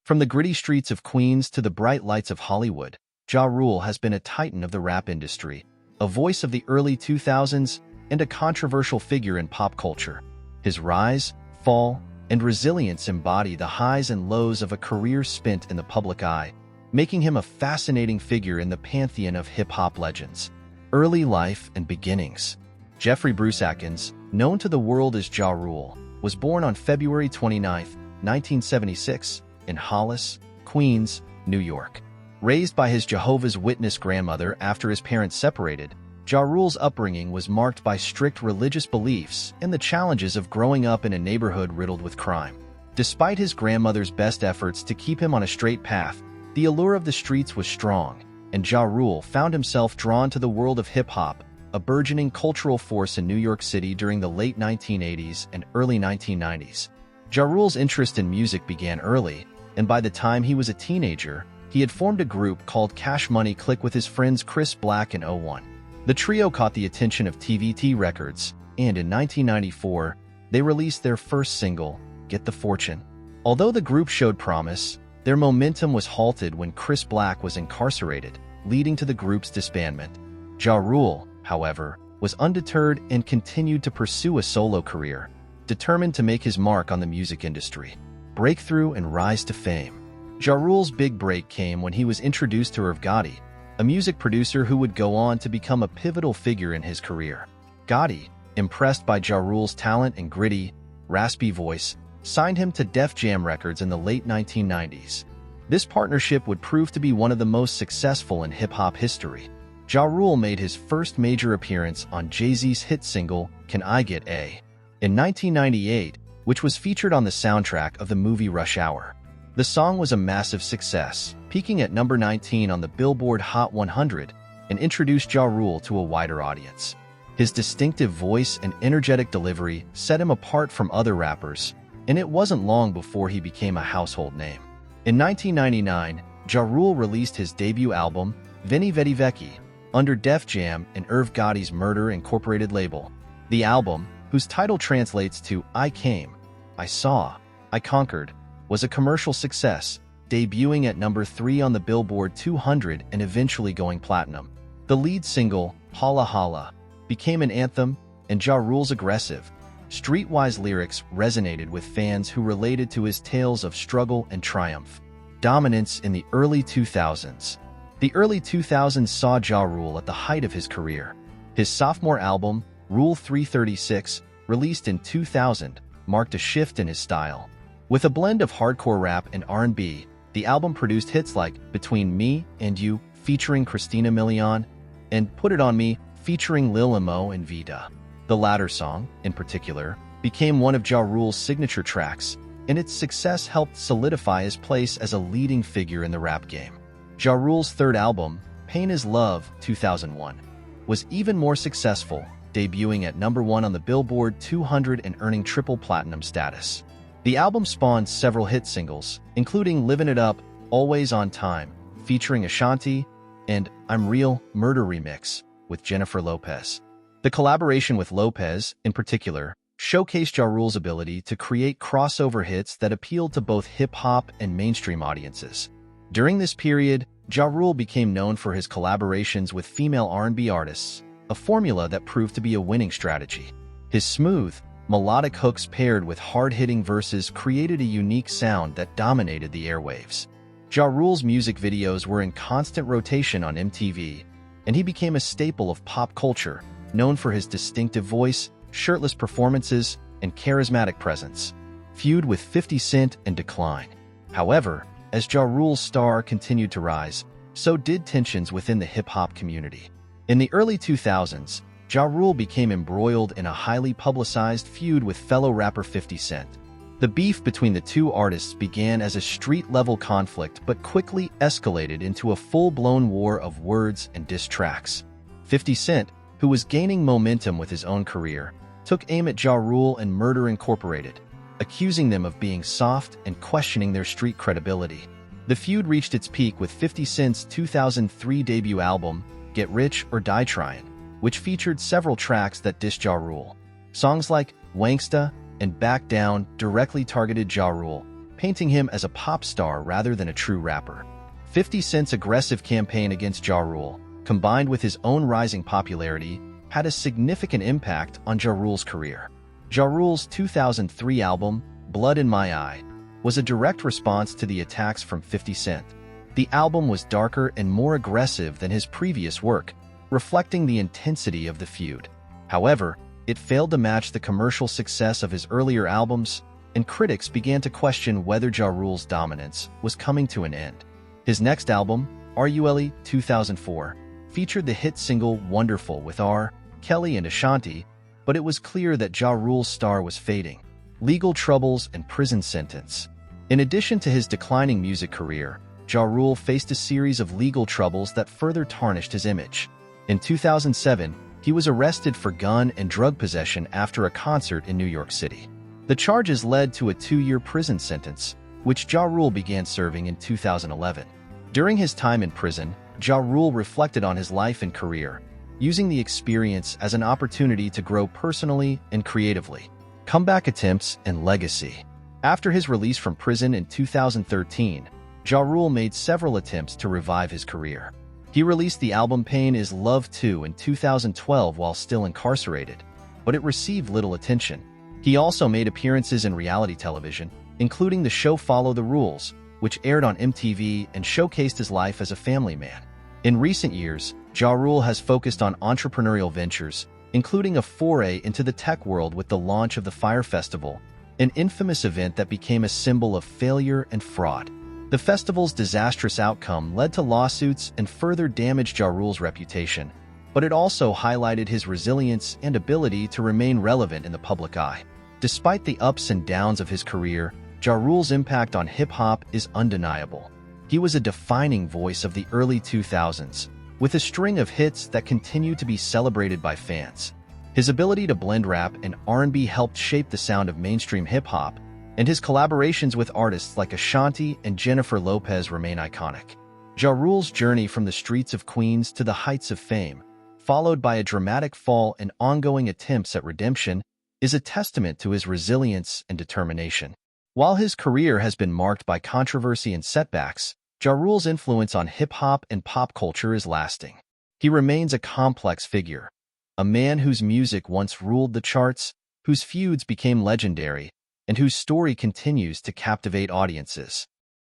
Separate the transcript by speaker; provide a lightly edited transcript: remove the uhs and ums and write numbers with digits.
Speaker 1: From the gritty streets of Queens to the bright lights of Hollywood, Ja Rule has been a titan of the rap industry, a voice of the early 2000s, and a controversial figure in pop culture. His rise, fall, and resilience embody the highs and lows of a career spent in the public eye, making him a fascinating figure in the pantheon of hip-hop legends. Early life and beginnings. Jeffrey Bruce Atkins, known to the world as Ja Rule, was born on February 29, 1976, in Hollis, Queens, New York. Raised by his Jehovah's Witness grandmother after his parents separated, Ja Rule's upbringing was marked by strict religious beliefs and the challenges of growing up in a neighborhood riddled with crime. Despite his grandmother's best efforts to keep him on a straight path, the allure of the streets was strong, and Ja Rule found himself drawn to the world of hip-hop, a burgeoning cultural force in New York City during the late 1980s and early 1990s. Ja Rule's interest in music began early, and by the time he was a teenager, he had formed a group called Cash Money Click with his friends Chris Black and O1. The trio caught the attention of TVT Records, and in 1994, they released their first single, Get the Fortune. Although the group showed promise, their momentum was halted when Chris Black was incarcerated, leading to the group's disbandment. Ja Rule, however, was undeterred and continued to pursue a solo career, determined to make his mark on the music industry, breakthrough and rise to fame. Ja Rule's big break came when he was introduced to Irv Gotti, a music producer who would go on to become a pivotal figure in his career. Gotti, impressed by Ja Rule's talent and gritty, raspy voice, signed him to Def Jam Records in the late 1990s. This partnership would prove to be one of the most successful in hip-hop history. Ja Rule made his first major appearance on Jay-Z's hit single, Can I Get A? In 1998, which was featured on the soundtrack of the movie Rush Hour. The song was a massive success, peaking at number 19 on the Billboard Hot 100 and introduced Ja Rule to a wider audience. His distinctive voice and energetic delivery set him apart from other rappers, and it wasn't long before he became a household name. In 1999, Ja Rule released his debut album, Veni Vedi Vecchi, under Def Jam and Irv Gotti's Murder Incorporated label. The album, whose title translates to I Came, I Saw, I Conquered, was a commercial success, debuting at number 3 on the Billboard 200 and eventually going platinum. The lead single, Holla Holla, became an anthem, and Ja Rule's aggressive, streetwise lyrics resonated with fans who related to his tales of struggle and triumph. Dominance in the early 2000s. The early 2000s saw Ja Rule at the height of his career. His sophomore album, Rule 336, released in 2000, marked a shift in his style. With a blend of hardcore rap and R&B, the album produced hits like Between Me and You, featuring Christina Milian, and Put It On Me, featuring Lil Mo and Vida. The latter song, in particular, became one of Ja Rule's signature tracks, and its success helped solidify his place as a leading figure in the rap game. Ja Rule's third album, Pain Is Love, 2001, was even more successful, debuting at number 1 on the Billboard 200 and earning triple platinum status. The album spawned several hit singles, including Livin' It Up, Always on Time, featuring Ashanti, and I'm Real, Murder Remix, with Jennifer Lopez. The collaboration with Lopez, in particular, showcased Ja Rule's ability to create crossover hits that appealed to both hip-hop and mainstream audiences. During this period, Ja Rule became known for his collaborations with female R&B artists, a formula that proved to be a winning strategy. His smooth, melodic hooks paired with hard-hitting verses created a unique sound that dominated the airwaves. Ja Rule's music videos were in constant rotation on MTV, and he became a staple of pop culture, known for his distinctive voice, shirtless performances, and charismatic presence. Feud with 50 Cent and decline. However, as Ja Rule's star continued to rise, so did tensions within the hip-hop community. In the early 2000s, Ja Rule became embroiled in a highly publicized feud with fellow rapper 50 Cent. The beef between the two artists began as a street-level conflict but quickly escalated into a full-blown war of words and diss tracks. 50 Cent, who was gaining momentum with his own career, took aim at Ja Rule and Murder Incorporated, accusing them of being soft and questioning their street credibility. The feud reached its peak with 50 Cent's 2003 debut album, Get Rich or Die Tryin', which featured several tracks that dissed Ja Rule. Songs like Wanksta and Back Down directly targeted Ja Rule, painting him as a pop star rather than a true rapper. 50 Cent's aggressive campaign against Ja Rule, combined with his own rising popularity, had a significant impact on Ja Rule's career. Ja Rule's 2003 album, Blood in My Eye, was a direct response to the attacks from 50 Cent. The album was darker and more aggressive than his previous work, reflecting the intensity of the feud. However, it failed to match the commercial success of his earlier albums, and critics began to question whether Ja Rule's dominance was coming to an end. His next album, RULE 2004, featured the hit single Wonderful with R. Kelly and Ashanti, but it was clear that Ja Rule's star was fading. Legal troubles and prison sentence. In addition to his declining music career, Ja Rule faced a series of legal troubles that further tarnished his image. In 2007, he was arrested for gun and drug possession after a concert in New York City. The charges led to a 2-year prison sentence, which Ja Rule began serving in 2011. During his time in prison, Ja Rule reflected on his life and career, using the experience as an opportunity to grow personally and creatively. Comeback attempts and legacy. After his release from prison in 2013, Ja Rule made several attempts to revive his career. He released the album Pain Is Love 2 in 2012 while still incarcerated, but it received little attention. He also made appearances in reality television, including the show Follow the Rules, which aired on MTV and showcased his life as a family man. In recent years, Ja Rule has focused on entrepreneurial ventures, including a foray into the tech world with the launch of the Fyre Festival, an infamous event that became a symbol of failure and fraud. The festival's disastrous outcome led to lawsuits and further damaged Ja Rule's reputation, but it also highlighted his resilience and ability to remain relevant in the public eye. Despite the ups and downs of his career, Ja Rule's impact on hip-hop is undeniable. He was a defining voice of the early 2000s, with a string of hits that continue to be celebrated by fans. His ability to blend rap and R&B helped shape the sound of mainstream hip-hop, and his collaborations with artists like Ashanti and Jennifer Lopez remain iconic. Ja Rule's journey from the streets of Queens to the heights of fame, followed by a dramatic fall and ongoing attempts at redemption, is a testament to his resilience and determination. While his career has been marked by controversy and setbacks, Ja Rule's influence on hip-hop and pop culture is lasting. He remains a complex figure, a man whose music once ruled the charts, whose feuds became legendary, and whose story continues to captivate audiences.